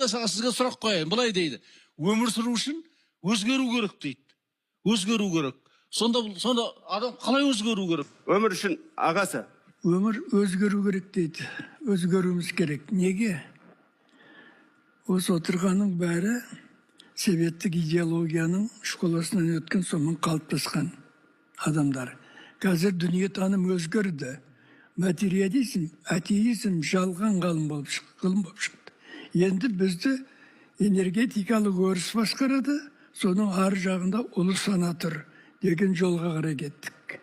Сізге сұрақ қояйын, былай дейді. Өмір сүру үшін өзгеру керек дейді. Өзгеру керек. Сонда адам қалай өзгеру керек? Өмір үшін ағасы. Өмір өзгеру керек дейді. Өзгеруіміз керек. Неге? Осы отырғанның бәрі советтік идеологияның школасынан өткен, сонымен қалыптасқан адамдар. Қазір дүниетаным өзгерді. Материализм, атеизм жалған ғылым болып шықты. Енді бізді энергетикалық өріс басқарады, соның ар жағында ұлы сана тұр деген жолға қарай кеттік.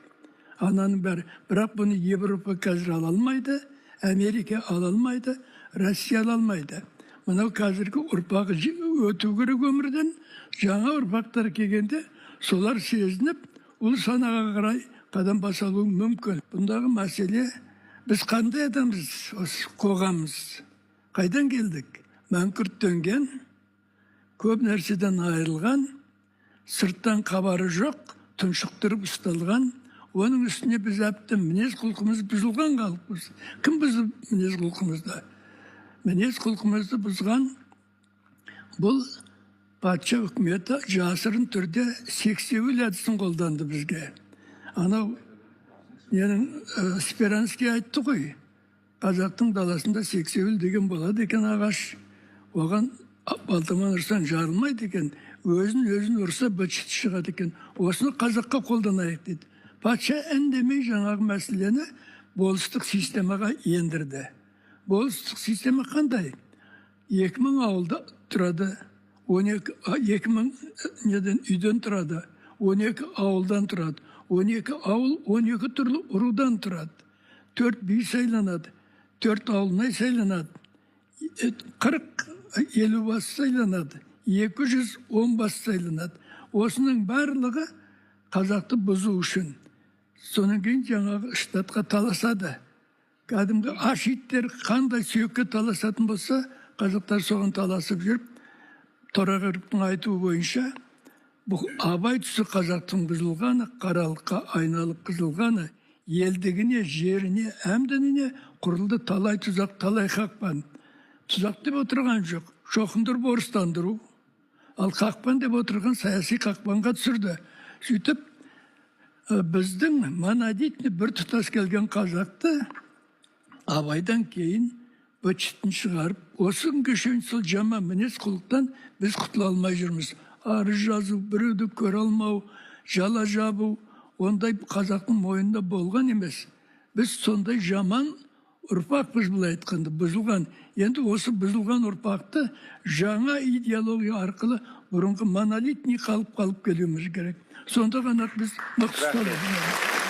Ананың бәрі, бірақ бұны Европа қазір ала алмайды, Америка ала алмайды, Россия ала алмайды. Мынау қазіргі ұрпағы өту керек өмірден, жаңа ұрпақтар келгенде солар сезініп, ұлы санаға қарай қадам басалу мүмкін. Бұндағы мәселе, біз қандай адамбыз, осы қоғамымыз? Қайдан келдік? Мәңкүрттенген, көп нәрседен айырылған, сырттан хабары жоқ, тұншықтырып ұсталған, оның үстіне біз әбден мінез құлқымыз бұзылған қалыппыз. Кім бұзды мінез құлқымызды? Мінез құлқымызды бұзған бұл патша үкіметі жасырын түрде сексеуіл әдісін қолданды бізге. Анау Спиранский айтты ғой, қазақтың даласында сексеуіл деген болады екен ағаш. Оған балтамен ұрсан жарылмайды екен, өзін ұрса быт-шыт шығады екен. Осыны қазаққа қолданайық дейді. Патша үндемей жаңағы мәселені болыстық системаға ендірді. Болыстық система қандай? 2000 ауылда тұрады, 2000 үйден тұрады, 12 ауылдан тұрады. 12 ауыл 12 түрлі ұрудан тұрады. 4 би сайланады, 4 ауылнай сайланады, 40-50 бас сайланады, 210 бас сайланады. Осының барлығы қазақты бұзу үшін. Соның кейін жаңағы штатқа таласады. Кәдімгі аш иттер қандай сүйекке таласатын болса, қазақтар соған таласып жүріп, Торағыровтың айтуы бойынша, бұл абай тұсы қазақтың бұзылғаны, қаралыққа айналып қызылғаны, елдігіне, жеріне, әмдініне құрылды талай тұзақ, талай қақпан. Тұзақ деп отырған жоқ, шоқындырып орыстандыру. Ал қақпан деп отырған саяси қақпанға түсірді. Сөйтіп, біздің монолитный бір тұтас келген қазақты абайдан кейін быт-шытын шығарып, осы күнге шейін сол жаман мінез құлықтан біз құтыла алмай жүрміз. Арыз жазу, біреуді көре алмау, жала жабу, ондай қазақтың мойнында болған емес. Біз сондай жаман ұрпақпыз, былай айтқанда, бұзылған. Енді осы бұзылған ұрпақты жаңа идеология арқылы бұрынғы монолитный қалып келуіміз керек. Сонда ғана біз мықты ұсталады.